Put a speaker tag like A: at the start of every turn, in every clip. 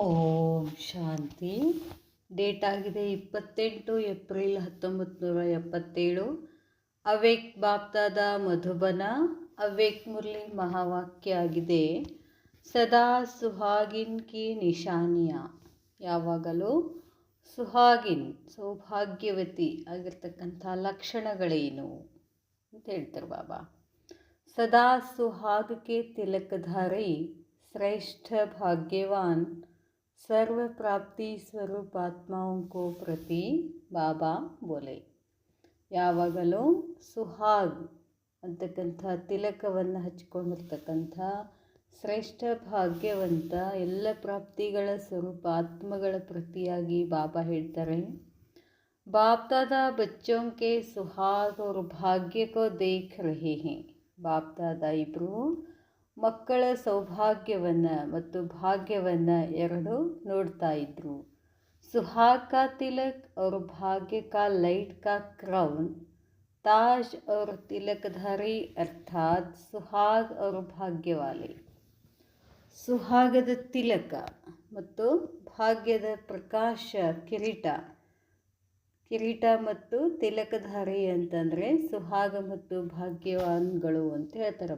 A: ಓಂ ಶಾಂತಿ. Date ಆಗಿದೆ 28 April 1977. ಅವೇಕ್ ಬಾಪ್ದಾದ ಮಧುಬನ. ಅವೇಕ್ ಮುರಳಿ ಮಹಾವಾಕ್ಯ ಆಗಿದೆ, ಸದಾ ಸುಹಾಗಿನ್ ಕಿ ನಿಶಾನಿಯ. ಯಾವಾಗಲೂ ಸುಹಾಗಿನ್ ಸೌಭಾಗ್ಯವತಿ ಆಗಿರ್ತಕ್ಕಂಥ ಲಕ್ಷಣಗಳೇನು ಅಂತ ಹೇಳ್ತಾರೆ ಬಾಬಾ. ಸದಾ ಸುಹಾಗಕ್ಕೆ ತಿಲಕಧಾರಿ श्रेष्ठ भाग्यवान सर्व प्राप्ति स्वरूप आत्माओं को प्रति ಬಾಬಾ ಬೋಲೆ. ಯಾವಾಗಲೂ ಸುಹಾಗ್ ಅಂತಕ್ಕಂಥ ತಿಲಕವನ್ನು ಹಚ್ಕೊಂಡಿರ್ತಕ್ಕಂಥ ಶ್ರೇಷ್ಠ ಭಾಗ್ಯವಂತ ಎಲ್ಲ ಪ್ರಾಪ್ತಿಗಳ ಸ್ವರೂಪ ಆತ್ಮಗಳ ಪ್ರತಿಯಾಗಿ ಬಾಬಾ ಹೇಳ್ತಾರೆ, ಬಾಪ್ ದಾದಾ ಬಚ್ಚೋं के सुहाग और भाग्य को देख रहे हैं. ಬಾಪ್ ದಾದಾ ಇಬ್ಬರು ಮಕ್ಕಳ ಸೌಭಾಗ್ಯವನ್ನು ಮತ್ತು ಭಾಗ್ಯವನ್ನು ಎರಡು ನೋಡ್ತಾ ಇದ್ರು. ಸುಹಾಗ್ ಕಾ ತಿಲಕ್ और भाग्य का लाइट का क्राउन, ताज और तिलकधारी अर्थात सुहाग और ಭಾಗ್ಯವಾಲೆ. ಸುಹಾಗದ ತಿಲಕ ಮತ್ತು ಭಾಗ್ಯದ ಪ್ರಕಾಶ ಕಿರೀಟ ಮತ್ತು ತಿಲಕಧಾರಿ ಅಂತಂದರೆ ಸುಹಾಗ ಮತ್ತು ಭಾಗ್ಯವಾನ್ಗಳು ಅಂತ ಹೇಳ್ತಾರೆ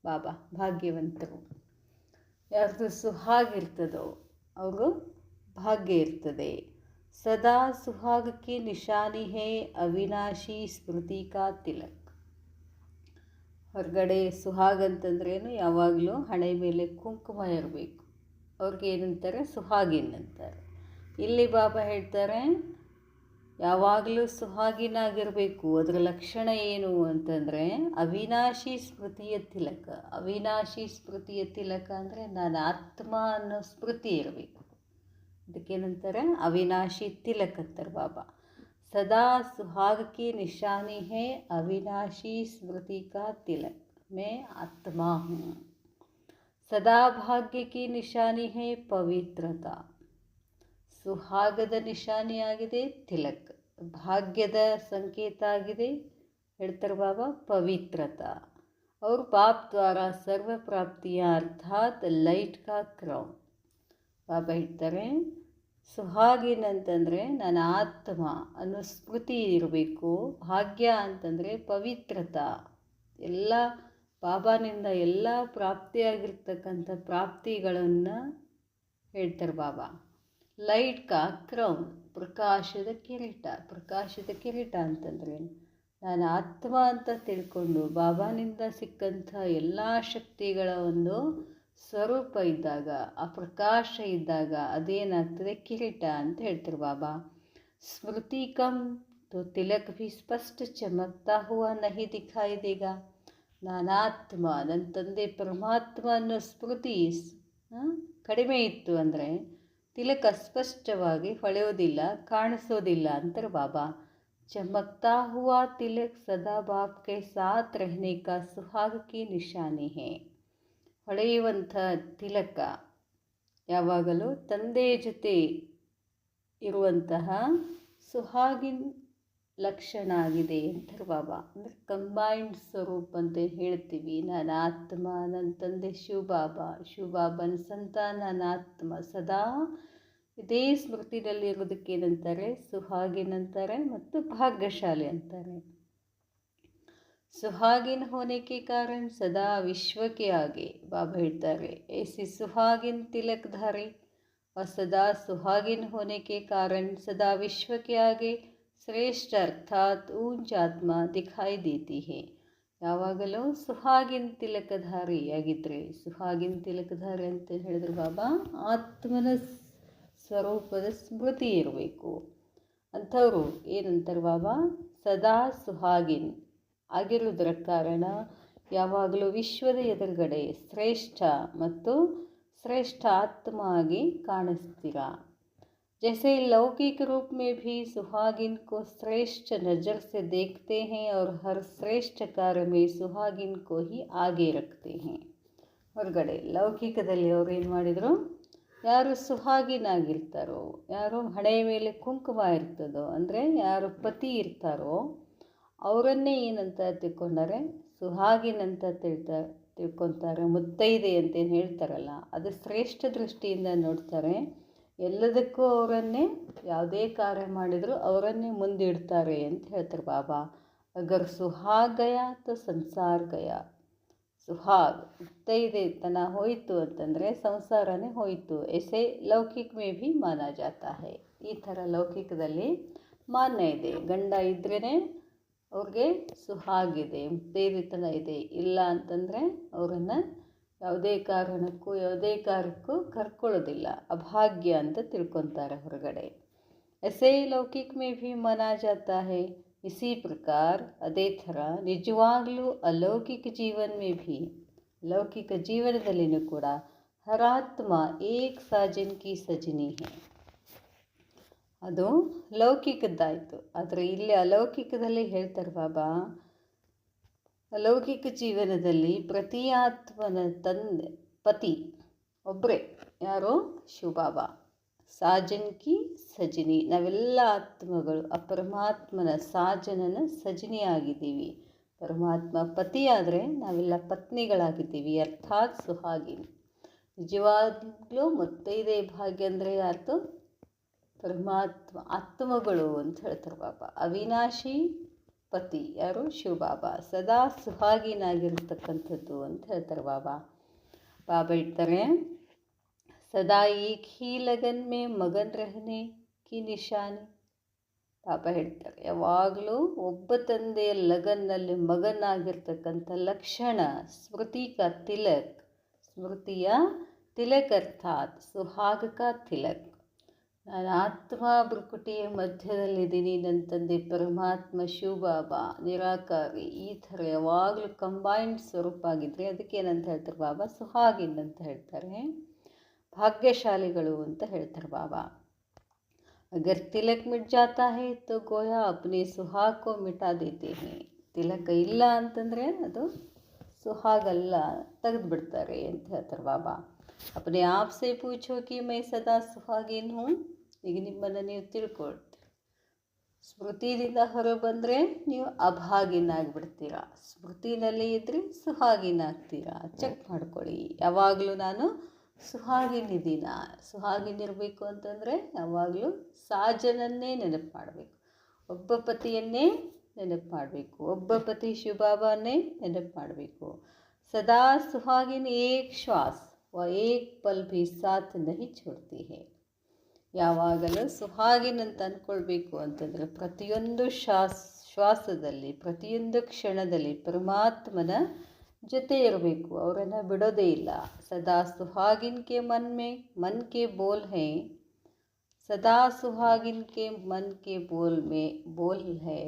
A: ಬಾಬಾ. ಭಾಗ್ಯವಂತರು ಯಾರ್ದು ಸುಹಾಗಿರ್ತದೋ ಅವರು ಭಾಗ್ಯ ಇರ್ತದೆ. ಸದಾ ಸುಹಾಗಕ್ಕೆ ನಿಶಾನಿ ಹೇ ಅವಿನಾಶಿ ಸ್ಮೃತಿ ಕಾ ತಿಲಕ್. ಹೊರಗಡೆ ಸುಹಾಗ್ ಅಂತಂದ್ರೇನು, ಯಾವಾಗಲೂ ಹಣೆ ಮೇಲೆ ಕುಂಕುಮ ಇರಬೇಕು, ಅವ್ರಿಗೆ ಏನಂತಾರೆ ಸುಹಾಗಿನ್ ಅಂತಾರೆ. ಇಲ್ಲಿ ಬಾಬಾ ಹೇಳ್ತಾರೆ ಯಾವಾಗಲೂ ಸುಹಾಗಿನಾಗಿರಬೇಕು. ಅದರ ಲಕ್ಷಣ ಏನು ಅಂತಂದರೆ ಅವಿನಾಶಿ ಸ್ಮೃತಿಯ ತಿಲಕ. ಅವಿನಾಶಿ ಸ್ಮೃತಿಯ ತಿಲಕ ಅಂದರೆ ನಾನು ಆತ್ಮ ಅನ್ನೋ ಸ್ಮೃತಿ ಇರಬೇಕು. ಅದಕ್ಕೇನಂತಾರೆ ಅವಿನಾಶಿ ತಿಲಕ ಅಂತಾರೆ ಬಾಬಾ. ಸದಾ ಸುಹಾಗಕ್ಕೆ ನಿಶಾನಿ ಹೇ ಅವಿನಾಶಿ ಸ್ಮೃತಿ ಕಾ ತಿಲಕ್ ಮೇ ಆತ್ಮ ಹೂँ. ಸದಾ ಭಾಗ್ಯಕ್ಕೆ ನಿಶಾನಿ ಹೇ ಪವಿತ್ರತಾ. ಸುಹಾಗದ ನಿಶಾನಿಯಾಗಿದೆ ತಿಲಕ್, ಭಾಗ್ಯದ ಸಂಕೇತ ಆಗಿದೆ ಹೇಳ್ತಾರೆ ಬಾಬಾ ಪವಿತ್ರತಾ. और बाप द्वारा सर्व प्राप्तियाँ अर्थात ಲೈಟ್ ಕಾ ಕ್ರೌನ್. ಬಾಬಾ ಹೇಳ್ತಾರೆ ಸುಹಾಗಿನ್ ಅಂತಂದರೆ ನನ್ನ ಆತ್ಮ ಅನ್ನೋ ಸ್ಮೃತಿ ಇರಬೇಕು. ಭಾಗ್ಯ ಅಂತಂದರೆ ಪವಿತ್ರತಾ, ಎಲ್ಲ ಬಾಬಾನಿಂದ ಎಲ್ಲ ಪ್ರಾಪ್ತಿಯಾಗಿರ್ತಕ್ಕಂಥ ಪ್ರಾಪ್ತಿಗಳನ್ನು ಹೇಳ್ತಾರೆ ಬಾಬಾ. ಲೈಟ್ ಕಾ ಕ್ರೌನ್ ಪ್ರಕಾಶದ ಕಿರೀಟ. ಪ್ರಕಾಶದ ಕಿರೀಟ ಅಂತಂದರೆ ನಾನು ಆತ್ಮ ಅಂತ ತಿಳ್ಕೊಂಡು ಬಾಬಾನಿಂದ ಸಿಕ್ಕಂಥ ಎಲ್ಲ ಶಕ್ತಿಗಳ ಒಂದು ಸ್ವರೂಪ ಇದ್ದಾಗ, ಆ ಪ್ರಕಾಶ ಇದ್ದಾಗ ಅದೇನಾಗ್ತದೆ ಕಿರೀಟ ಅಂತ ಹೇಳ್ತಾರೆ ಬಾಬಾ. ಸ್ಮೃತಿ ಕಮ್ ತೋ ತಿಲಕ್ ಭಿ ಸ್ಪಷ್ಟ ಚಮಕ್ತಾ ಹುವಾ ನಹಿ ದಿಖಾಯಿ ದೇಗ. ನಾನಾತ್ಮ, ನನ್ನ ತಂದೆ ಪರಮಾತ್ಮ ಅನ್ನೋ ಸ್ಮೃತಿ ಕಡಿಮೆ ಇತ್ತು ಅಂದರೆ ತಿಲಕ ಸ್ಪಷ್ಟವಾಗಿ ಹೊಳೆಯೋದಿಲ್ಲ, ಕಾಣಿಸೋದಿಲ್ಲ ಅಂತಾರೆ ಬಾಬಾ. ಚಮಕ್ತಾ ಹುವಾ ತಿಲಕ್ ಸದಾ ಬಾಪ್ ಕೆ ಸಾಥ್ ರಹನೆ ಕಾ ಸುಹಾಗ್ ಕಿ ನಿಶಾನಿ ಹೇ. ಹೊಳೆಯುವಂಥ ತಿಲಕ ಯಾವಾಗಲೂ ತಂದೆಯ ಜೊತೆ ಇರುವಂತಹ ಸುಹಾಗಿನ್ ಲಕ್ಷಣ ಆಗಿದೆ ಅಂತಾರೆ ಬಾಬಾ. ಅಂದರೆ ಕಂಬೈನ್ಡ್ ಸ್ವರೂಪ್ ಅಂತ ಹೇಳ್ತೀವಿ. ನಾನು ಆತ್ಮ, ನನ್ನ ತಂದೆ ಶಿವಬಾಬನ ಸಂತಾನ, ನನ್ನ ಆತ್ಮ ಸದಾ ಇದೇ ಸ್ಮೃತಿನಲ್ಲಿ ಇರೋದಕ್ಕೇನಂತಾರೆ ಸುಹಾಗಿನ್ ಅಂತಾರೆ ಮತ್ತು ಭಾಗ್ಯಶಾಲಿ ಅಂತಾರೆ. ಸುಹಾಗಿನ್ ಹೋನೆ ಕೆ ಕಾರಣ ಸದಾ ವಿಶ್ವಕ್ಕೆ ಆಗೆ. ಬಾಬಾ ಹೇಳ್ತಾರೆ ऐसी सुहागिन तिलकधारी और सदा सुहागिन होने के कारण सदा विश्व के आगे श्रेष्ठ अर्थात ऊंच आत्मा दिखाई देती है. ಯಾವಾಗಲೂ ಸುಹಾಗಿನ್ ತಿಲಕಧಾರಿಯಾಗಿದ್ದರೆ, ಸುಹಾಗಿನ್ ತಿಲಕಧಾರಿ ಅಂತ ಹೇಳಿದ್ರು ಬಾಬಾ ಆತ್ಮನ ಸ್ವರೂಪದ ಸ್ಮೃತಿ ಇರಬೇಕು. ಅಂಥವರು ಏನಂತಾರೆ ಬಾಬಾ ಸದಾ ಸುಹಾಗಿನ್ ಆಗಿರುವುದರ ಕಾರಣ ಯಾವಾಗಲೂ ವಿಶ್ವದ ಎದುರುಗಡೆ ಶ್ರೇಷ್ಠ ಮತ್ತು ಶ್ರೇಷ್ಠ ಆತ್ಮ ಆಗಿ ಕಾಣಿಸ್ತೀರಾ. जैसे लौकिक रूप में भी सुहागिन को श्रेष्ठ नज़र से देखते हैं और हर श्रेष्ठ कार्य में सुहागिन को ही आगे रखते हैं. ಹೊರಗಡೆ ಲೌಕಿಕದಲ್ಲಿ ಅವ್ರು ಏನು ಮಾಡಿದರು, ಯಾರು ಸುಹಾಗಿನಾಗಿರ್ತಾರೋ, ಯಾರು ಹಣೆಯ ಮೇಲೆ ಕುಂಕುಮ ಇರ್ತದೋ ಅಂದರೆ ಯಾರು ಪತಿ ಇರ್ತಾರೋ ಅವರನ್ನೇ ಏನಂತ ತಿಳ್ಕೊಂಡರೆ ಸುಹಾಗಿನ್ ಅಂತ ತಿಳ್ಕೊತಾರೆ. ಮುತ್ತೈದೆ ಅಂತೇನು ಹೇಳ್ತಾರಲ್ಲ, ಅದು ಶ್ರೇಷ್ಠ ದೃಷ್ಟಿಯಿಂದ ನೋಡ್ತಾರೆ. ಎಲ್ಲದಕ್ಕೂ ಅವರನ್ನೇ, ಯಾವುದೇ ಕಾರ್ಯ ಮಾಡಿದರೂ ಅವರನ್ನೇ ಮುಂದಿಡ್ತಾರೆ ಅಂತ ಹೇಳ್ತಾರೆ ಬಾಬಾ. ಅಗರ್ ಸುಹಾಗ್ ಗಯಾ ತೋ ಸಂಸಾರ ಗಯಾ. ಸುಹಾಗ್ ಮುತ್ತೈದೆ ತನ ಹೋಯಿತು ಅಂತಂದರೆ ಸಂಸಾರನೇ ಹೋಯಿತು. ಎಸೆ ಲೌಕಿಕ ಮೇ ಭಿ ಮಾನಾ ಜಾತಾ ಹೈ. ಈ ಥರ ಲೌಕಿಕದಲ್ಲಿ ಮಾನ್ಯ ಇದೆ. ಗಂಡ ಇದ್ರೇ ಅವ್ರಿಗೆ ಸುಹಾಗಿದೆ, ಮುತ್ತೈದೆತನ ಇದೆ. ಇಲ್ಲ ಅಂತಂದರೆ ಅವರನ್ನು ಯಾವುದೇ ಕಾರಣಕ್ಕೂ ಯಾವುದೇ ಕಾರ್ಯಕ್ಕೂ ಕರ್ಕೊಳ್ಳೋದಿಲ್ಲ, ಅಭಾಗ್ಯ ಅಂತ ತಿಳ್ಕೊತಾರೆ ಹೊರಗಡೆ. ಎಸೆ ಲೌಕಿಕ ಮೇ ಭಿ ಮಾನಾ ಜಾತಾ ಹೈ. ಇಸಿ ಪ್ರಕಾರ ಅದೇ ಥರ ನಿಜವಾಗ್ಲೂ ಅಲೌಕಿಕ ಜೀವನ ಮೇ ಭಿ, ಲೌಕಿಕ ಜೀವನದಲ್ಲಿನೂ ಕೂಡ ಹರಾತ್ಮ ಏಕ್ ಸಾಜನ್ ಕಿ ಸಜನಿ ಹೈ. ಅದು ಲೌಕಿಕದ್ದಾಯಿತು. ಆದರೆ ಇಲ್ಲಿ ಅಲೌಕಿಕದಲ್ಲಿ ಹೇಳ್ತಾರೆ ಬಾಬಾ, ಅಲೌಕಿಕ ಜೀವನದಲ್ಲಿ ಪ್ರತಿ ಆತ್ಮನ ತಂದೆ ಪತಿ ಒಬ್ಬರೇ, ಯಾರೋ ಶಿವಬಾಬಾ. ಸಾಜನ್ ಕಿ ಸಜನಿ, ನಾವೆಲ್ಲ ಆತ್ಮಗಳು ಆ ಪರಮಾತ್ಮನ ಸಾಜನನ ಸಜನಿಯಾಗಿದ್ದೀವಿ. ಪರಮಾತ್ಮ ಪತಿಯಾದರೆ ನಾವೆಲ್ಲ ಪತ್ನಿಗಳಾಗಿದ್ದೀವಿ, ಅರ್ಥಾತ್ ಸುಹಾಗಿನಿ. ನಿಜವಾಗ್ಲೂ ಮುತ್ತೈದೆ ಭಾಗ್ಯ ಅಂದರೆ ಯಾರ್ದು? ಪರಮಾತ್ಮ ಆತ್ಮಗಳು ಅಂತ ಹೇಳ್ತಾರೆ ಬಾಬಾ. ಅವಿನಾಶಿ ಪತಿ ಯಾರು? ಶಿವಬಾಬಾ. ಸದಾ ಸುಹಾಗಿನಾಗಿರ್ತಕ್ಕಂಥದ್ದು ಅಂತ ಹೇಳ್ತಾರೆ ಬಾಬಾ. ಬಾಬಾ ಹೇಳ್ತಾರೆ, ಸದಾ ಏಕ್ ಹಿ ಲಗನ್ ಮೇ ಮಗನ್ ರಹನೆ ಕಿ ನಿಶಾನಿ. ಬಾಬಾ ಹೇಳ್ತಾರೆ, ಯಾವಾಗಲೂ ಒಬ್ಬ ತಂದೆಯ ಲಗನ್ನಲ್ಲಿ ಮಗನಾಗಿರ್ತಕ್ಕಂಥ ಲಕ್ಷಣ ಸ್ಮೃತಿ ಕಾ ತಿಲಕ್. ಸ್ಮೃತಿಯ ತಿಲಕ್ ಅರ್ಥಾತ್ ಸುಹಾಗ ಕಾ ತಿಲಕ್. ನಾನು ಆತ್ಮ ಬೃಕುಟಿಯ ಮಧ್ಯದಲ್ಲಿದ್ದೀನಿ, ನನ್ನ ತಂದೆ ಪರಮಾತ್ಮ ಶಿವಬಾಬಾ ನಿರಾಕಾರಿ. ಈ ಥರ ಯಾವಾಗಲೂ ಕಂಬೈನ್ಡ್ ಸ್ವರೂಪ ಆಗಿದ್ದರೆ ಅದಕ್ಕೇನಂತ ಹೇಳ್ತಾರೆ ಬಾಬಾ? ಸುಹಾಗಿನ್ ಅಂತ ಹೇಳ್ತಾರೆ. ಭಾಗ್ಯಶಾಲಿಗಳು ಅಂತ ಹೇಳ್ತಾರೆ ಬಾಬಾ. ಅಗರ್ ತಿಲಕ್ ಮಿಟ್ ಜಾತಾ ಹೈ ತೋ ಗೋಯಾ ಅಪ್ನೆ ಸುಹಾಗ್ ಕೋ ಮಿಟಾ ದೇತೆ ಹೈ. ತಿಲಕ ಇಲ್ಲ ಅಂತಂದರೆ ಅದು ಸುಹಾಗಲ್ಲ, ತೆಗೆದು ಬಿಡ್ತಾರೆ ಅಂತ ಹೇಳ್ತಾರೆ ಬಾಬಾ. ಅಪ್ನೆ ಆಪ್ ಸೆ ಪೂಛೋ ಕಿ ಮೈ ಸದಾ ಸುಹಾಗಿನ್ ಹೂँ. ಈಗ ನಿಮ್ಮನ್ನು ನೀವು ತಿಳ್ಕೊಳ್ತೀರಿ. ಸ್ಮೃತಿದಿಂದ ಹೊರಬಂದರೆ ನೀವು ಅಭಾಗಿನಾಗ್ಬಿಡ್ತೀರಾ, ಸ್ಮೃತಿನಲ್ಲಿ ಇದ್ದರೆ ಸುಹಾಗಿನಾಗ್ತೀರಾ. ಚೆಕ್ ಮಾಡ್ಕೊಳ್ಳಿ, ಯಾವಾಗಲೂ ನಾನು ಸುಹಾಗಿನಿದ್ದೀನ. ಸುಹಾಗಿನಿರಬೇಕು ಅಂತಂದರೆ ಯಾವಾಗಲೂ ಸಾಜನನ್ನೇ ನೆನಪು ಮಾಡಬೇಕು, ಒಬ್ಬ ಪತಿಯನ್ನೇ ನೆನಪು ಮಾಡಬೇಕು, ಒಬ್ಬ ಪತಿ ಶಿವಬಾಬಾನೇ ನೆನಪು ಮಾಡಬೇಕು. ಸದಾ ಸುಹಾಗಿನ್ ಏಕ್ ಶ್ವಾಸ್ ವ ಏಕ್ ಪಲ್ ಭಿ ಸಾಥ್ ನಹಿ ಛೋಡ್ತಿ ಹೈ. ಯಾವಾಗಲೂ ಸುಹಾಗಿನಂತ ಅಂದ್ಕೊಳ್ಬೇಕು ಅಂತಂದರೆ ಪ್ರತಿಯೊಂದು ಶ್ವಾಸದಲ್ಲಿ ಪ್ರತಿಯೊಂದು ಕ್ಷಣದಲ್ಲಿ ಪರಮಾತ್ಮನ ಜೊತೆ ಇರಬೇಕು, ಅವರನ್ನು ಬಿಡೋದೇ ಇಲ್ಲ. ಸದಾ ಸುಹಾಗಿನ್ ಕೆ ಮನ್ ಕೆ ಬೋಲ್ ಹೈ. ಸದಾ ಸುಹಾಗಿನ್ ಕೆ ಮನ್ ಕೆ ಬೋಲ್ ಹೈ.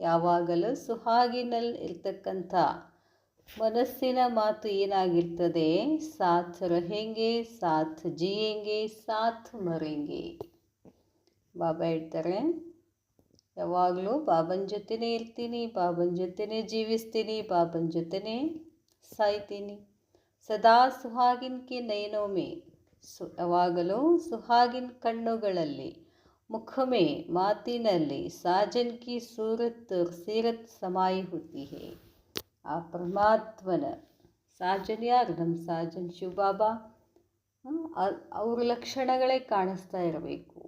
A: ಯಾವಾಗಲೂ ಸುಹಾಗಿನಲ್ಲಿ ಇರ್ತಕ್ಕಂಥ ಮನಸ್ಸಿನ ಮಾತು ಏನಾಗಿರ್ತದೆ? ಸಾಥ್ ರಹೆಂಗೆ, ಸಾಥ್ ಜಿಯೆಂಗೆ, ಸಾಥ್ ಮರೆಂಗೆ. ಬಾಬಾ ಹೇಳ್ತಾರೆ, ಯಾವಾಗಲೂ ಬಾಬನ ಜೊತೆನೇ ಇರ್ತೀನಿ, ಬಾಬನ ಜೊತೆನೇ ಜೀವಿಸ್ತೀನಿ, ಬಾಬನ ಜೊತೆನೇ ಸಾಯ್ತೀನಿ. ಸದಾ ಸುಹಾಗಿನ್ ಕೆ ನಯನೋ ಮೇ. ಯಾವಾಗಲೂ ಸುಹಾಗಿನ್ ಕಣ್ಣುಗಳಲ್ಲಿ, ಮುಖಮೇ ಮಾತಿನಲ್ಲಿ ಸಾಜನ್ ಕಿ ಸೀರತ್ ಸಮಾಯಿ ಹೋತಿ ಹೈ. ಆ ಪರಮಾತ್ಮನ ಸಾಜನ್ ಯಾರು? ನಮ್ಮ ಸಾಜನ್ ಶಿವಬಾಬಾ. ಅವ್ರ ಲಕ್ಷಣಗಳೇ ಕಾಣಿಸ್ತಾ ಇರಬೇಕು.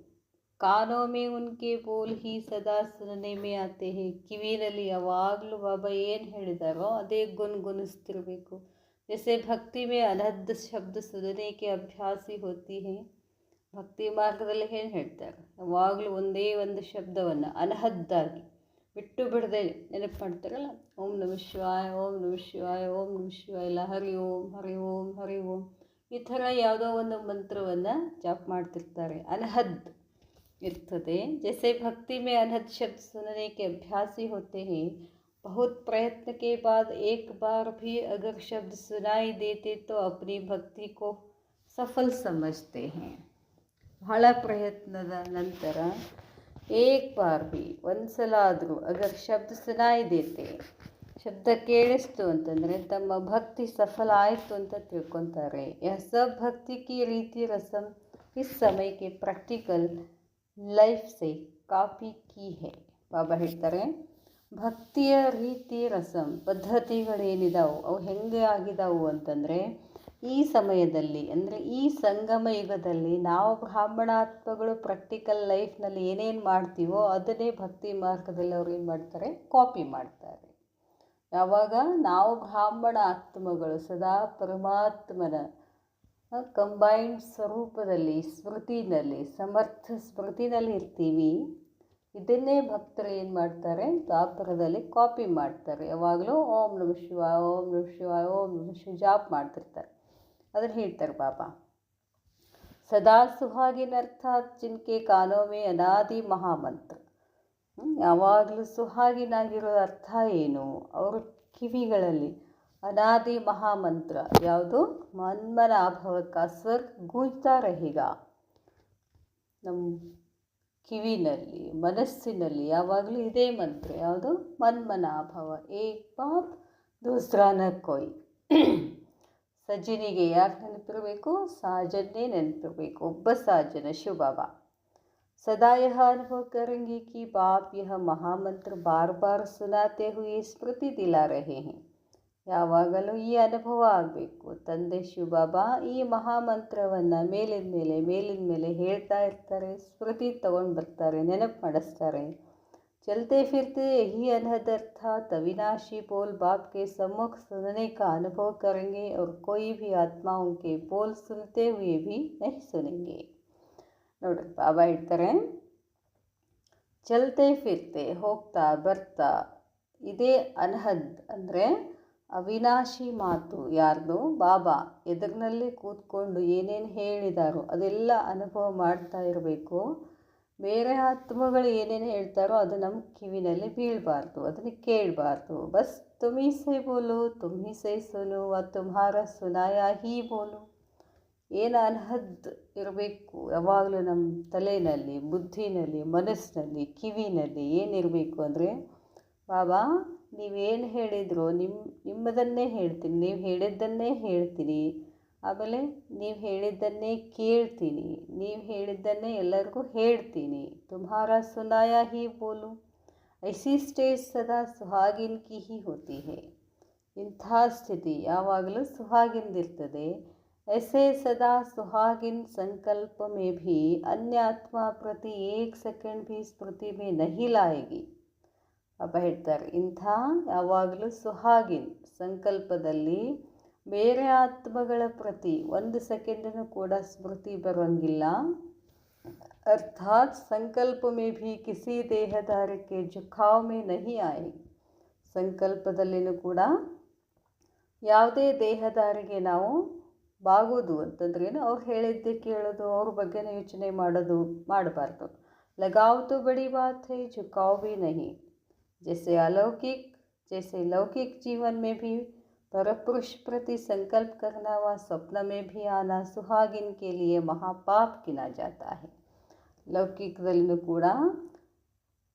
A: ಕಾನೋಮೆ ಉನ್ಕೆ ಬೋಲ್ ಹಿ ಸದಾ ಸುನನೆ ಮೇ ಆತೆ ಹೈ. ಕಿವಿನಲ್ಲಿ ಯಾವಾಗಲೂ ಬಾಬಾ ಏನು ಹೇಳಿದಾರೋ ಅದೇ ಗುನ್ಗುನಿಸ್ತಿರಬೇಕು. ಜೈಸೆ ಭಕ್ತಿ ಮೇ ಅನಹದ್ ಶಬ್ದ ಸುನನೆ ಕೆ ಅಭ್ಯಾಸಿ ಹೋತಿ ಹೈ. ಭಕ್ತಿ ಮಾರ್ಗದಲ್ಲಿ ಏನು ಹೇಳ್ತಾರೆ? ಯಾವಾಗಲೂ ಒಂದೇ ಒಂದು ಶಬ್ದವನ್ನು ಅನಹದ್ದಾಗಿ ಬಿಟ್ಟು ಬಿಡದೆ ನೆನಪು ಮಾಡ್ತಾರಲ್ಲ, ಓಂ ನಮಃ ಶಿವಾಯ, ಓಂ ನಮಃ ಶಿವಾಯ, ಓಂ ನಮಃ ಶಿವಾಯ, ಇಲ್ಲ ಹರಿ ಓಂ ಹರಿ ಓಂ ಹರಿ ಓಂ, ಈ ಥರ ಯಾವುದೋ ಒಂದು ಮಂತ್ರವನ್ನು ಜಾಪ ಮಾಡ್ತಿರ್ತಾರೆ. ಅನಹದ್ ಇರ್ತದೆ. ಜೈಸೆ ಭಕ್ತಿ ಮೇ ಅನಹದ್ ಶಬ್ದ ಸುನನೆ ಕೆ ಅಭ್ಯಾಸಿ ಹೋತೆ ಹೈ. बहुत प्रयत्न के बाद एक बार भी अगर शब्द सुनाई देते तो अपनी भक्ति को सफल समझते हैं. ಬಹಳ ಪ್ರಯತ್ನದ ನಂತರ ಏಕ್ ಬಾರ್ ಭಿ ಒಂದ್ಸಲ ಆದರೂ ಅಗರ್ ಶಬ್ದ ಸುನಾಯಿ ದೇತೆ, ಶಬ್ದ ಕೇಳಿಸ್ತು ಅಂತಂದರೆ ತಮ್ಮ ಭಕ್ತಿ ಸಫಲ ಆಯಿತು ಅಂತ ತಿಳ್ಕೊತಾರೆ. ಯಹ ಸಬ್ ಭಕ್ತಿ ಕಿ ರೀತಿ ರಸಮ್ ಇಸ್ ಸಮಯಕ್ಕೆ ಪ್ರಾಕ್ಟಿಕಲ್ ಲೈಫ್ ಸೆ ಕಾಪಿ ಕಿ ಹೈ. ಬಾಬಾ ಹೇಳ್ತಾರೆ, ಭಕ್ತಿಯ ರೀತಿ ರಸಂ ಪದ್ಧತಿಗಳೇನಿದಾವು ಅವು ಹೆಂಗೆ ಆಗಿದಾವು ಅಂತಂದರೆ, ಈ ಸಮಯದಲ್ಲಿ ಅಂದರೆ ಈ ಸಂಗಮ ಯುಗದಲ್ಲಿ ನಾವು ಬ್ರಾಹ್ಮಣಾತ್ಮಗಳು ಪ್ರಾಕ್ಟಿಕಲ್ ಲೈಫ್ನಲ್ಲಿ ಏನೇನು ಮಾಡ್ತೀವೋ ಅದನ್ನೇ ಭಕ್ತಿ ಮಾರ್ಗದಲ್ಲಿ ಅವ್ರು ಏನು ಮಾಡ್ತಾರೆ, ಕಾಪಿ ಮಾಡ್ತಾರೆ. ಯಾವಾಗ ನಾವು ಬ್ರಾಹ್ಮಣ ಆತ್ಮಗಳು ಸದಾ ಪರಮಾತ್ಮನ ಕಂಬೈನ್ಡ್ ಸ್ವರೂಪದಲ್ಲಿ ಸ್ಮೃತಿನಲ್ಲಿ ಸಮರ್ಥ ಸ್ಮೃತಿನಲ್ಲಿ ಇರ್ತೀವಿ, ಇದನ್ನೇ ಭಕ್ತರು ಏನು ಮಾಡ್ತಾರೆ, ದ್ವಾಪರದಲ್ಲಿ ಕಾಪಿ ಮಾಡ್ತಾರೆ. ಯಾವಾಗಲೂ ಓಂ ನಮಃ ಶಿವಾಯ ಓಂ ನಮಃ ಶಿವಾಯ ಓಂ ನಮಃ ಶಿವ ಜಾಪ್ ಮಾಡ್ತಿರ್ತಾರೆ. ಅದನ್ನು ಹೇಳ್ತಾರೆ ಬಾಬಾ. ಸದಾ ಸುಹಾಗಿನ ಅರ್ಥಾತ್ ಜಿನ್ಕೆ ಕಾನೋಮೆ ಅನಾದಿ ಮಹಾಮಂತ್ರ. ಯಾವಾಗಲೂ ಸುಹಾಗಿನಾಗಿರೋ ಅರ್ಥ ಏನು, ಅವ್ರ ಕಿವಿಗಳಲ್ಲಿ ಅನಾದಿ ಮಹಾಮಂತ್ರ ಯಾವುದು, ಮನ್ಮನಾಭವಕ್ಕ ಸ್ವರ್ ಗೂಂಜ್ತಾ ರಹೀಗ. ನಮ್ಮ ಕಿವಿನಲ್ಲಿ ಮನಸ್ಸಿನಲ್ಲಿ ಯಾವಾಗಲೂ ಇದೇ ಮಂತ್ರ ಯಾವುದು, ಮನ್ಮನಾಭವ. ಏಕ್ ಬಾಪ್ ದೂಸರಾ ನ ಕೋಯ್. ಸಜ್ಜನಿಗೆ ಯಾರು ನೆನಪಿರಬೇಕು, ಸಾಜನ್ನೇ ನೆನಪಿರಬೇಕು, ಒಬ್ಬ ಸಾಜನ ಶಿವಬಾಬಾ. सदा यह अनुभव करेंगे कि बाप यह महामंत्र बार बार सुनाते हुए स्मृति दिला रहे हैं. ಯಾವಾಗಲೂ ಈ ಅನುಭವ ಆಗಬೇಕು, ತಂದೆ ಶಿವಬಾಬಾ ಈ ಮಹಾಮಂತ್ರವನ್ನು ಮೇಲಿನ ಮೇಲೆ ಹೇಳ್ತಾ ಇರ್ತಾರೆ, ಸ್ಮೃತಿ ತಗೊಂಡು ಬರ್ತಾರೆ, ನೆನಪು ಮಾಡಿಸ್ತಾರೆ. चलते फिरते यही अनहद अर्थात अविनाशी बोल बाप के सम्मुख सुनने का अनुभव करेंगे और कोई भी आत्मा उनके बोल सुनते हुए भी नहीं सुनेंगे. ನೋಡ್ರಿ ಬಾಬಾ ಹೇಳ್ತಾರೆ, ಚಲ್ತೆ ಫಿರ್ತೆ ಹೋಗ್ತಾ ಬರ್ತಾ ಇದೇ ಅನ್ಹದ್ ಅಂದರೆ ಅವಿನಾಶಿ ಮಾತು ಯಾರ್ದು, ಬಾಬಾ ಎದುರಿನಲ್ಲಿ ಕೂತ್ಕೊಂಡು ಏನೇನು ಹೇಳಿದಾರೋ ಅದೆಲ್ಲ ಅನುಭವ ಮಾಡ್ತಾ ಇರಬೇಕು. ಬೇರೆ ಆತ್ಮಗಳು ಏನೇನು ಹೇಳ್ತಾರೋ ಅದು ನಮ್ಮ ಕಿವಿನಲ್ಲಿ ಬೀಳಬಾರ್ದು, ಅದನ್ನು ಕೇಳಬಾರ್ದು. ಬಸ್ ತುಮಿ ಸೈ ಬೋಲು ತುಮಿ ಸೈ ಸುನು ವ ತುಮ್ಹಾರ ಸುನಾಯಾ ಹೀ ಬೋಲು. ಏನು ಅನ್ಹದ್ ಇರಬೇಕು ಯಾವಾಗಲೂ ನಮ್ಮ ತಲೆಯಲ್ಲಿ, ಬುದ್ಧಿನಲ್ಲಿ, ಮನಸ್ಸಿನಲ್ಲಿ, ಕಿವಿನಲ್ಲಿ ಏನಿರಬೇಕು ಅಂದರೆ, ಬಾಬಾ ನೀವೇನು ಹೇಳಿದ್ರು ನಿಮ್ಮದನ್ನೇ ಹೇಳ್ತೀನಿ, ನೀವು ಹೇಳಿದ್ದನ್ನೇ ಹೇಳ್ತೀನಿ, ಆಮೇಲೆ ನೀವು ಹೇಳಿದ್ದನ್ನೇ ಕೇಳ್ತೀನಿ, ನೀವು ಹೇಳಿದ್ದನ್ನೇ ಎಲ್ಲರಿಗೂ ಹೇಳ್ತೀನಿ. ತುಮ್ಹಾರ ಸುನಾಯಾ ಹೀ ಬೋಲು. ಐಸಿ ಸ್ಟೇಜ್ ಸದಾ ಸುಹಾಗಿನ್ ಕಿ ಹಿ ಹೋತಿ ಹೇ. ಇಂಥ ಸ್ಥಿತಿ ಯಾವಾಗಲೂ ಸುಹಾಗಿಂದಿರ್ತದೆ. ऐसे सदा सुहागिन संकल्प में भी अन्य आत्मा प्रति एक सेकंड भी स्मृति में नहीं लाएगी. ಅಪ್ಪ ಹೇಳ್ತಾರೆ, ಇಂಥ ಯಾವಾಗಲೂ ಸುಹಾಗಿನ್ ಸಂಕಲ್ಪದಲ್ಲಿ ಬೇರೆ ಆತ್ಮಗಳ ಪ್ರತಿ ಒಂದು ಸೆಕೆಂಡನ್ನು ಕೂಡ ಸ್ಮೃತಿ ಬರೋಂಗಿಲ್ಲ. ಅರ್ಥಾತ್ ಸಂಕಲ್ಪ ಮೇ ಭಿ ಕಿಸಿ ದೇಹಧಾರಕ್ಕೆ ಜುಖಾವ್ ಮೇ ನಹಿ ಆಯೇಗಿ. ಸಂಕಲ್ಪದಲ್ಲಿನೂ ಕೂಡ ಯಾವುದೇ ದೇಹಧಾರಿಗೆ ನಾವು ಬಾಗೋದು ಅಂತಂದ್ರೇನು, ಅವ್ರು ಹೇಳಿದ್ದೆ ಕೇಳೋದು, ಅವ್ರ ಬಗ್ಗೆನೇ ಯೋಚನೆ ಮಾಡೋದು ಮಾಡಬಾರ್ದು. ಲಗಾವ್ ತೋ ಬಡಿ ಬಾತ್ ಹೈ झुकाव भी नहीं. जैसे लौकिक जीवन में भी परपुरुष प्रति संकल्प करना व स्वप्न में भी आना सुहागिन के लिए महापाप गिना जाता है. ಲೌಕಿಕದಲ್ಲಿನೂ ಕೂಡ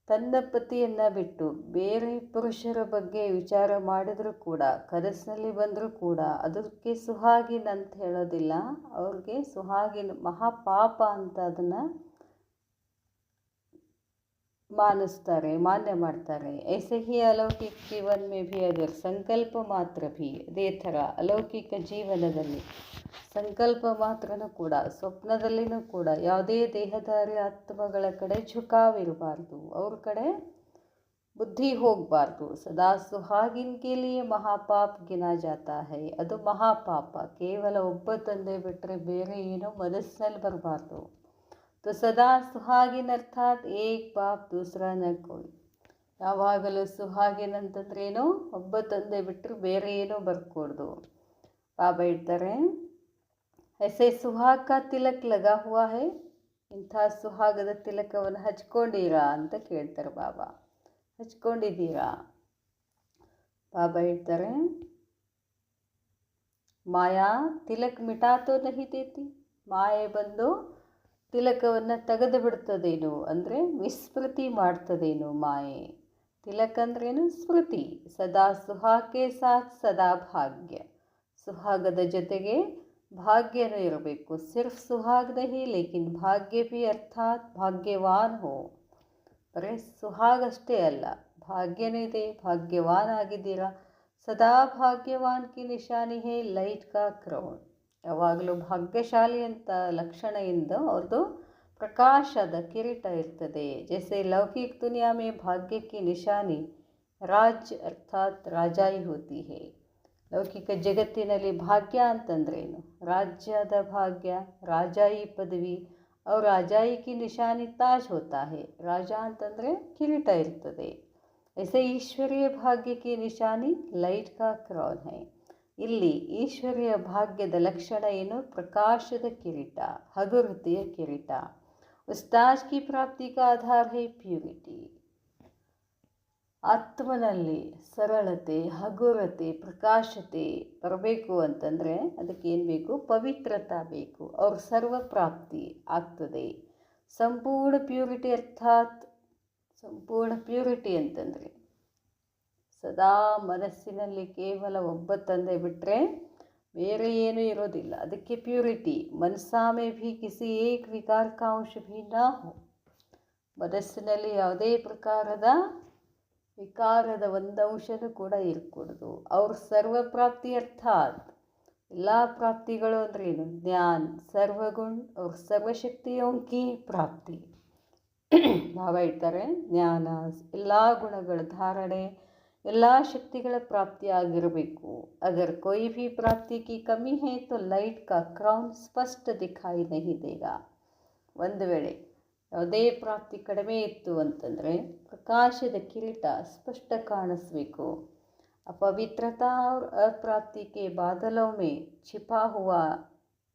A: ತನ್ನ ಪತಿಯನ್ನು ಬಿಟ್ಟು ಬೇರೆ ಪುರುಷರ ಬಗ್ಗೆ ವಿಚಾರ ಮಾಡಿದರೂ ಕೂಡ, ಕನಸಿನಲ್ಲಿ ಬಂದರೂ ಕೂಡ ಅದಕ್ಕೆ ಸುಹಾಗಿನ್ ಅಂತ ಹೇಳೋದಿಲ್ಲ. ಅವ್ರಿಗೆ ಸುಹಾಗಿನ್ ಮಹಾಪಾಪ ಅಂತ ಅದನ್ನು ಮಾನ್ಯ ಮಾಡ್ತಾರೆ. ऐसे ही अलौकिक जीवन में भी अगर संकल्प मात्र भी ಅದೇ ಥರ ಅಲೌಕಿಕ ಜೀವನದಲ್ಲಿ ಸಂಕಲ್ಪ ಮಾತ್ರನೂ ಕೂಡ, ಸ್ವಪ್ನದಲ್ಲಿನೂ ಕೂಡ ಯಾವುದೇ ದೇಹಧಾರಿ ಆತ್ಮಗಳ ಕಡೆ ಝುಕಾವಿರಬಾರ್ದು, ಅವ್ರ ಕಡೆ ಬುದ್ಧಿ ಹೋಗಬಾರ್ದು. ಸದಾ ಸುಹಾಗಿನ್ ಕೆ ಲಿಯೇ ಮಹಾಪಾಪ್ ಗಿನಾ ಜಾತಾ ಹೈ. ಅದು ಮಹಾಪಾಪ. ಕೇವಲ ಒಬ್ಬ ತಂದೆ ಬಿಟ್ಟರೆ ಬೇರೆ ಏನೋ ಮನಸ್ಸಿನಲ್ಲಿ ಬರಬಾರ್ದು. तो सदा सुहागिन अर्थात एक बाप दूसरा न कोई. ಯಾವಾಗಲೂ ಸುಹಾಗಿನ್ ಅಂತಂದ್ರೇನು, ಒಬ್ಬ ತಂದೆ ಬಿಟ್ಟರೆ ಬೇರೆ ಏನೋ ಬರ್ಕೊಡ್ದು. ಬಾಬಾ ಹೇಳ್ತಾರೆ, ऐसे सुहाग का तिलक लगा हुआ है. ಇಂಥ ಸುಹಾಗದ ತಿಲಕವನ್ನು ಹಚ್ಕೊಂಡಿರಾ ಅಂತ ಕೇಳ್ತಾರೆ ಬಾಬಾ. ಹಚ್ಕೊಂಡಿದ್ದೀರಾ? ಬಾಬಾ ಹೇಳ್ತಾರೆ, ಮಾಯಾ ತಿಲಕ್ ಮಿಟಾತೋ ನಹಿ ದೇತಿ. ಮಾಯೆ ಬಂದು ತಿಲಕವನ್ನು ತೆಗೆದು ಬಿಡ್ತದೇನು ಅಂದರೆ ವಿಸ್ಮೃತಿ ಮಾಡ್ತದೇನು ಮಾಯೆ. ತಿಲಕ್ ಅಂದ್ರೇನು? ಸ್ಮೃತಿ. ಸದಾ ಸುಹಾಗೆ ಸಾಥ್ ಸದಾ ಭಾಗ್ಯ. ಸುಹಾಗದ ಜೊತೆಗೆ ಭಾಗ್ಯನೂ ಇರಬೇಕು. ಸಿರ್ಫ್ ಸುಹಾಗ್ ನಹಿ ಲೇಕಿನ್ ಭಾಗ್ಯ ಭಿ ಅರ್ಥಾತ್ ಭಾಗ್ಯವಾನ್ ಹೋ. ಬರೀ ಸುಹಾಗಷ್ಟೇ ಅಲ್ಲ, ಭಾಗ್ಯನೂ ಇದೆ, ಭಾಗ್ಯವಾನ್ ಆಗಿದ್ದೀರಾ. ಸದಾ ಭಾಗ್ಯವಾನ್ ಕಿ ನಿಶಾನಿ ಹೇ ಲೈಟ್ ಕಾ ಕ್ರೌನ್. ಯಾವಾಗಲೂ ಭಾಗ್ಯಶಾಲಿ ಅಂತ ಲಕ್ಷಣದಿಂದ ಅವ್ರದ್ದು ಪ್ರಕಾಶದ ಕಿರೀಟ ಇರ್ತದೆ. ಜೈಸೆ ಲೌಕಿಕ ದುನಿಯಾ ಮೇ ಭಾಗ್ಯ ಕಿ ನಿಶಾನಿ ರಾಜ್ ಅರ್ಥಾತ್ ರಾಜಾಯಿ ಹೋತಿ ಹೇ. ಲೌಕಿಕ ಜಗತ್ತಿನಲ್ಲಿ ಭಾಗ್ಯ ಅಂತಂದ್ರೇನು? ರಾಜ್ಯದ ಭಾಗ್ಯ, ರಾಜಾಯಿ ಪದವಿ. ಅವ್ರ ರಾಜಾಯಿ ಕಿ ನಿಶಾನಿ ತಾಜ್ ಹೋತಾ ಹೇ. ರಾಜ ಅಂತಂದರೆ ಕಿರೀಟ ಇರ್ತದೆ. ऐसे ಈಶ್ವರೀಯ ಭಾಗ್ಯ ಕಿ ನಿಶಾನಿ ಲೈಟ್ ಕಾ ಕ್ರೌನ್ ಹೈ. ಇಲ್ಲಿ ಈಶ್ವರೀಯ ಭಾಗ್ಯದ ಲಕ್ಷಣ ಏನು? ಪ್ರಕಾಶದ ಕಿರೀಟ, ಹಗುರತೆಯ ಕಿರೀಟ. ಉಸ್ತಾಜ್ ಕಿ ಪ್ರಾಪ್ತಿ ಕಾ ಆಧಾರ ಹೈ ಪ್ಯೂರಿಟಿ. ಆತ್ಮನಲ್ಲಿ ಸರಳತೆ, ಹಗುರತೆ, ಪ್ರಕಾಶತೆ ಬರಬೇಕು ಅಂತಂದರೆ ಅದಕ್ಕೆ ಏನು ಬೇಕು? ಪವಿತ್ರತಾ ಬೇಕು. ಅವ್ರ ಸರ್ವ ಪ್ರಾಪ್ತಿ ಆಗ್ತದೆ. ಸಂಪೂರ್ಣ ಪ್ಯೂರಿಟಿ ಅರ್ಥಾತ್ ಸಂಪೂರ್ಣ ಪ್ಯೂರಿಟಿ ಅಂತಂದರೆ ಸದಾ ಮನಸ್ಸಿನಲ್ಲಿ ಕೇವಲ ಒಬ್ಬ ತಂದೆ ಬಿಟ್ಟರೆ ಬೇರೆ ಏನೂ ಇರೋದಿಲ್ಲ. ಅದಕ್ಕೆ ಪ್ಯೂರಿಟಿ. ಮನಸ್ಸಾಮೆ ಭೀ ಕಿಸಿ ಏಕ್ ವಿಕಾರ ಕಾ ಅಂಶ ಭೀ ನಾ ಹೋ. ಮನಸ್ಸಿನಲ್ಲಿ ಯಾವುದೇ ಪ್ರಕಾರದ ವಿಕಾರದ ಒಂದು ಅಂಶನೂ ಕೂಡ ಇರಕೂಡದು. ಅವ್ರ ಸರ್ವ ಪ್ರಾಪ್ತಿ ಅರ್ಥಾತ್ ಎಲ್ಲ ಪ್ರಾಪ್ತಿಗಳು ಅಂದ್ರೇನು? ಜ್ಞಾನ, ಸರ್ವಗುಣ ಅವ್ರ ಸರ್ವಶಕ್ತಿಯೋಂಕಿ ಪ್ರಾಪ್ತಿ. ಬಾಬಾ ಹೇಳ್ತಾರೆ ಜ್ಞಾನ, ಎಲ್ಲ ಗುಣಗಳ ಧಾರಣೆ, ಎಲ್ಲ ಶಕ್ತಿಗಳ ಪ್ರಾಪ್ತಿ ಆಗಿರಬೇಕು. ಅಗರ್ ಕೋಯಿ ಭೀ ಪ್ರಾಪ್ತಿ ಕಿ ಕಮಿ ಹೈ ತೋ ಲೈಟ್ ಕಾ ಕ್ರೌನ್ ಸ್ಪಷ್ಟ ದಿಖಾಯಿ ನಹಿ ದೇಗಾ. ಒಂದು ವೇಳೆ ಯಾವುದೇ ಪ್ರಾಪ್ತಿ ಕಡಿಮೆ ಇತ್ತು ಅಂತಂದರೆ ಪ್ರಕಾಶದ ಕಿರೀಟ ಸ್ಪಷ್ಟ ಕಾಣಿಸ್ಬೇಕು. अपवित्रता और अप्राप्ति के बादलों में छिपा हुआ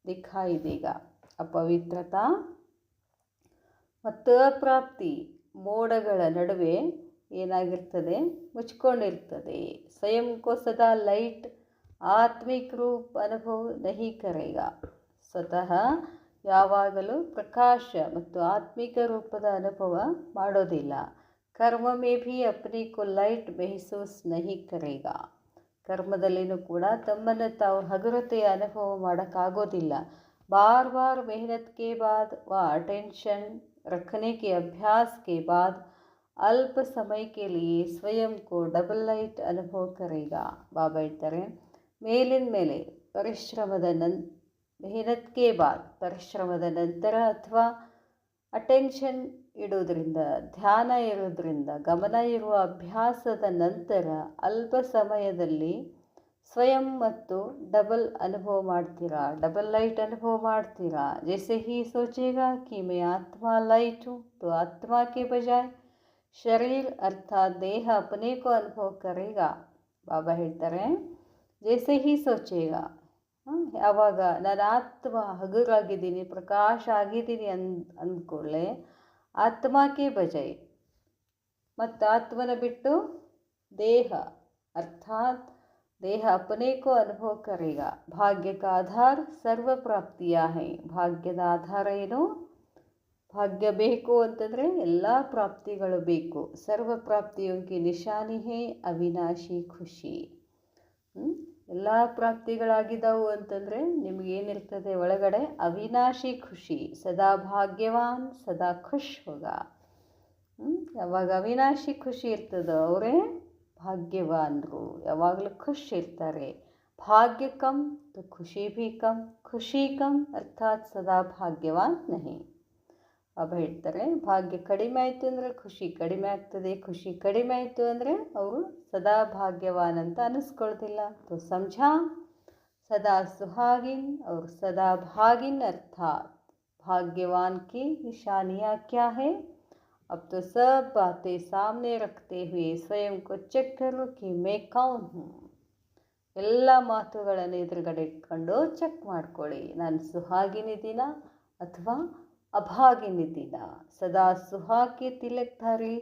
A: दिखाई देगा. अपवित्रता ಮತ್ತು ಅಪ್ರಾಪ್ತಿ ಮೋಡಗಳ ನಡುವೆ ಏನಾಗಿರ್ತದೆ? ಮುಚ್ಕೊಂಡಿರ್ತದೆ. ಸ್ವಯಂ ಕೋ ಸದಾ ಲೈಟ್ ಆತ್ಮಿಕ ರೂಪ ಅನುಭವ ನಹಿ ಕರೆಗ. ಸ್ವತಃ ಯಾವಾಗಲೂ ಪ್ರಕಾಶ ಮತ್ತು ಆತ್ಮಿಕ ರೂಪದ ಅನುಭವ ಮಾಡೋದಿಲ್ಲ. ಕರ್ಮ ಮೇ ಭೀ ಅಪ್ನೆ ಕೋ ಲೈಟ್ ಮೆಹಸೂಸ್ ನಹಿ ಕರೆಗ. ಕರ್ಮದಲ್ಲಿನೂ ಕೂಡ ತಮ್ಮನ್ನು ತಾವು ಹಗುರತೆಯ ಅನುಭವ ಮಾಡೋಕ್ಕಾಗೋದಿಲ್ಲ. बार बार मेहनत के बाद व अटेंशन रखने के अभ्यास के बाद अल्प समय के लिए स्वयं को डबल लाइट अनुभव करेगा. ಬಾಬಾ ಹೇಳ್ತಾರೆ ಮೇಲಿನ ಮೇಲೆ ಮೆಹನತ್ಗೆ ಬಾದ್ ಪರಿಶ್ರಮದ ನಂತರ ಅಥವಾ ಅಟೆನ್ಷನ್ ಇಡೋದ್ರಿಂದ, ಧ್ಯಾನ ಇರೋದ್ರಿಂದ, ಗಮನ ಇರುವ ಅಭ್ಯಾಸದ ನಂತರ ಅಲ್ಪ ಸಮಯದಲ್ಲಿ ಸ್ವಯಂ ಮತ್ತು ಡಬಲ್ ಅನುಭವ ಮಾಡ್ತೀರಾ, ಡಬಲ್ ಲೈಟ್ ಅನುಭವ ಮಾಡ್ತೀರಾ. ಜೈಸೆ ಹಿ ಸೋಚೇಗಾ ಕಿ ಮೈ ಆತ್ಮ ಲೈಟ್ ಹೂँ तो आत्मा के बजाय ಶರೀರ್ ಅರ್ಥಾತ್ ದೇಹ ಅಪನೆ ಕೋ ಅನುಭವ ಕರೆಗಾ. ಬಾಬಾ ಹೇಳ್ತಾರೆ ಜೈಸೆ ಹಿ ಸೋಚೇಗಾ, ಯಾವಾಗ ನಾನು ಆತ್ಮ ಹಗುರಾಗಿದ್ದೀನಿ, ಪ್ರಕಾಶ ಆಗಿದ್ದೀನಿ ಅಂದ್ಕೊಳ್ಳೆ ಆತ್ಮಕ್ಕೆ ಬಜಾಯ್ ಮತ್ತು ಆತ್ಮನ ಬಿಟ್ಟು ದೇಹ ಅರ್ಥಾತ್ ದೇಹ अपने को अनुभव करेगा. भाग्य का आधार सर्व प्राप्तियाँ हैं. ಭಾಗ್ಯದ ಆಧಾರ ಏನು? ಭಾಗ್ಯ ಬೇಕು ಅಂತಂದರೆ ಎಲ್ಲ ಪ್ರಾಪ್ತಿಗಳು ಬೇಕು. ಸರ್ವ ಪ್ರಾಪ್ತಿಯೋಂಕಿ ನಿಶಾನಿ ಹೇ ಅವಿನಾಶಿ ಖುಷಿ. ಎಲ್ಲ ಪ್ರಾಪ್ತಿಗಳಾಗಿದ್ದಾವು ಅಂತಂದರೆ ನಿಮಗೇನಿರ್ತದೆ ಒಳಗಡೆ? ಅವಿನಾಶಿ ಖುಷಿ. ಸದಾ ಭಾಗ್ಯವಾನ್ ಸದಾ ಖುಷ್ ಹೋಗ. ಯಾವಾಗ ಅವಿನಾಶಿ ಖುಷಿ ಇರ್ತದೋ ಅವರೇ ಭಾಗ್ಯವಾನರು, ಯಾವಾಗಲೂ ಖುಷ್ ಇರ್ತಾರೆ. ಭಾಗ್ಯ ಕಮ್ तो ಖುಷಿ ಭೀ ಕಮ್. ಖುಷಿ ಕಮ್ ಅರ್ಥಾತ್ ಸದಾ ಭಾಗ್ಯವಾನ್ ನಹಿ. ಬಾಬಾ ಹೇಳ್ತಾರೆ ಭಾಗ್ಯ ಕಡಿಮೆ ಆಯಿತು ಅಂದರೆ ಖುಷಿ ಕಡಿಮೆ ಆಗ್ತದೆ, ಖುಷಿ ಕಡಿಮೆ ಆಯಿತು ಅಂದರೆ ಅವರು ಸದಾ ಭಾಗ್ಯವಾನ್ ಅಂತ ಅನ್ನಿಸ್ಕೊಳ್ತಿಲ್ಲ. तो समझा सदा सुहागिन और सदा भागिन अर्थात भाग्यवान की निशानियाँ क्या है? अब तो सब बातें सामने रखते हुए स्वयं को चेक करो कि मैं कौन हूँ. ಎಲ್ಲ ಮಾತುಗಳನ್ನು ಎದುರುಗಡೆ ಇಟ್ಕೊಂಡು ಚೆಕ್ ಮಾಡ್ಕೊಳ್ಳಿ, ನಾನು ಸುಹಾಗಿನಿದ್ದೀನ ಅಥವಾ ಅಭಾಗಿನಿದ್ದೀನ. ಸದಾ ಸುಹಾಗಿ ತಿಲಕ್ಧಾರಿ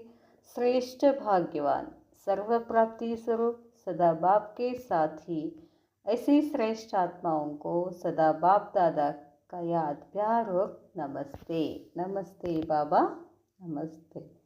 A: श्रेष्ठ भाग्यवान सर्व प्राप्ति स्वरूप सदा बाप के साथ ही ऐसी श्रेष्ठ आत्माओं को सदा बाप दादा का याद प्यार और नमस्ते. नमस्ते बाबा, नमस्ते.